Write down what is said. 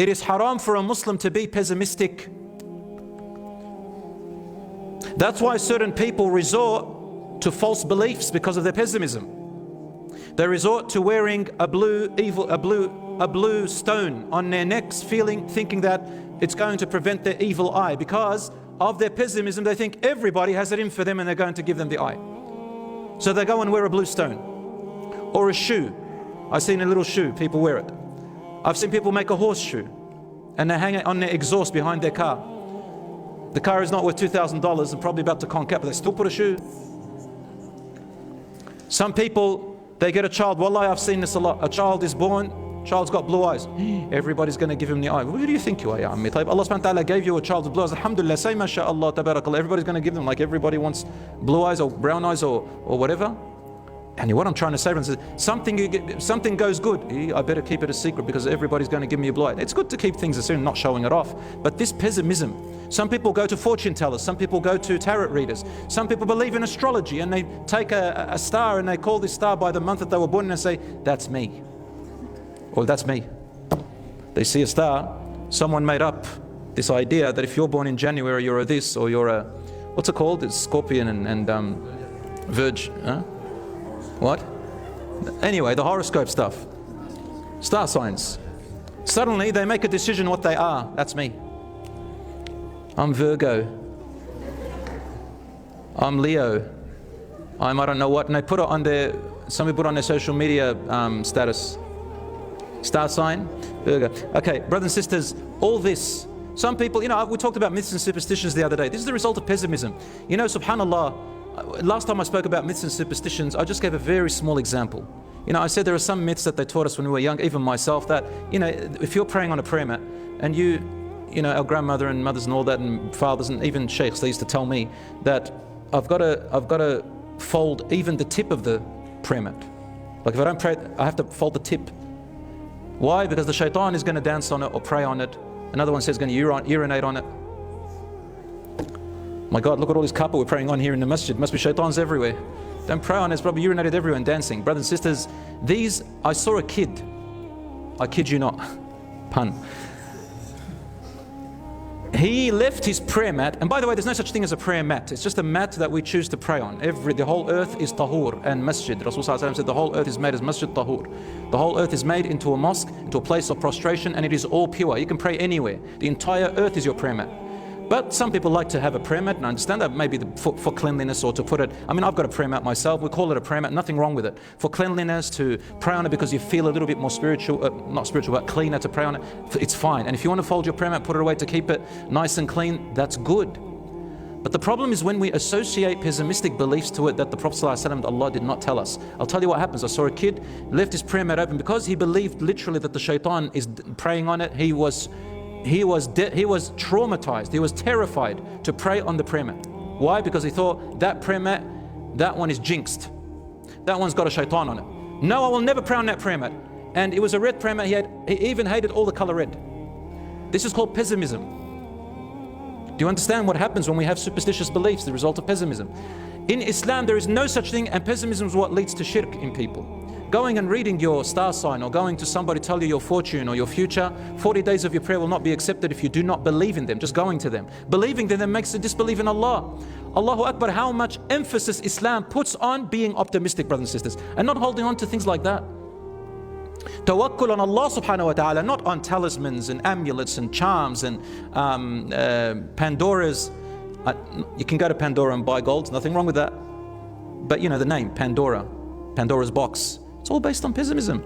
It is haram for a Muslim to be pessimistic. That's why certain people resort to false beliefs because of their pessimism. They resort to wearing a blue stone on their necks, thinking that it's going to prevent their evil eye. Because of their pessimism, they think everybody has it in for them and they're going to give them the eye. So they go and wear a blue stone. Or a shoe. I've seen a little shoe, people wear it. I've seen people make a horseshoe and they hang it on their exhaust behind their car. The car is not worth $2,000 and probably about to conk out, but they still put a shoe. Some people, they get a child. Wallahi, I've seen this a lot. A child is born, child's got blue eyes. Everybody's going to give him the eye. Who do you think you are, ya Ammi? Allah subhanahu wa ta'ala gave you a child with blue eyes. Alhamdulillah, say mashallah, tabarakallah. Everybody's going to give them, like everybody wants blue eyes or brown eyes or whatever. And what I'm trying to say is something goes good, I better keep it a secret because everybody's going to give me a blue eye. It's good to keep things a secret, not showing it off. But this pessimism, some people go to fortune tellers, some people go to tarot readers, some people believe in astrology and they take a star and they call this star by the month that they were born and they say, that's me. Or that's me. They see a star, someone made up this idea that if you're born in January, you're a this, or you're a, what's it called? It's Scorpion and Virgin, huh? What? Anyway, the horoscope stuff. Star signs. Suddenly they make a decision what they are. That's me. I'm Virgo. I'm Leo. I don't know what. And they put it on their, some people put it on their social media status. Star sign, Virgo. Okay, brothers and sisters, all this. Some people, we talked about myths and superstitions the other day. This is the result of pessimism. Subhanallah, last time I spoke about myths and superstitions, I just gave a very small example. I said there are some myths that they taught us when we were young, even myself, that, if you're praying on a prayer mat and our grandmother and mothers and all that and fathers and even sheikhs, they used to tell me that I've got to fold even the tip of the prayer mat. Like if I don't pray, I have to fold the tip. Why? Because the shaitan is going to dance on it or pray on it. Another one says going to urinate on it. My God, look at all this carpet we're praying on here in the masjid. Must be shaitans everywhere. Don't pray on it, it's probably urinated everywhere and dancing. Brothers and sisters, I saw a kid. I kid you not. Pun. He left his prayer mat, and by the way, there's no such thing as a prayer mat. It's just a mat that we choose to pray on. The whole earth is tahur and masjid. Rasul said the whole earth is made as masjid tahur. The whole earth is made into a mosque, into a place of prostration, and it is all pure. You can pray anywhere. The entire earth is your prayer mat. But some people like to have a prayer mat, and I understand that maybe for cleanliness or to put it, I've got a prayer mat myself, we call it a prayer mat, nothing wrong with it. For cleanliness, to pray on it because you feel a little bit more spiritual, not spiritual, but cleaner to pray on it, it's fine. And if you want to fold your prayer mat, put it away to keep it nice and clean, that's good. But the problem is when we associate pessimistic beliefs to it that the Prophet ﷺ, Allah did not tell us. I'll tell you what happens. I saw a kid, left his prayer mat open because he believed literally that the shaitan is praying on it. He was traumatized, he was terrified to pray on the prayer mat. Why? Because he thought that prayer mat, that one is jinxed. That one's got a shaitan on it. No, I will never pray on that prayer mat. And it was a red prayer mat, he even hated all the color red. This is called pessimism. Do you understand what happens when we have superstitious beliefs, the result of pessimism? In Islam, there is no such thing, and pessimism is what leads to shirk in people. Going and reading your star sign or going to somebody tell you your fortune or your future, 40 days of your prayer will not be accepted if you do not believe in them, just going to them. Believing them makes a disbelief in Allah. Allahu Akbar, how much emphasis Islam puts on being optimistic, brothers and sisters, and not holding on to things like that. Tawakkul on Allah subhanahu wa ta'ala, not on talismans and amulets and charms and Pandora's. You can go to Pandora and buy gold, nothing wrong with that. But the name, Pandora, Pandora's box. It's all based on pessimism.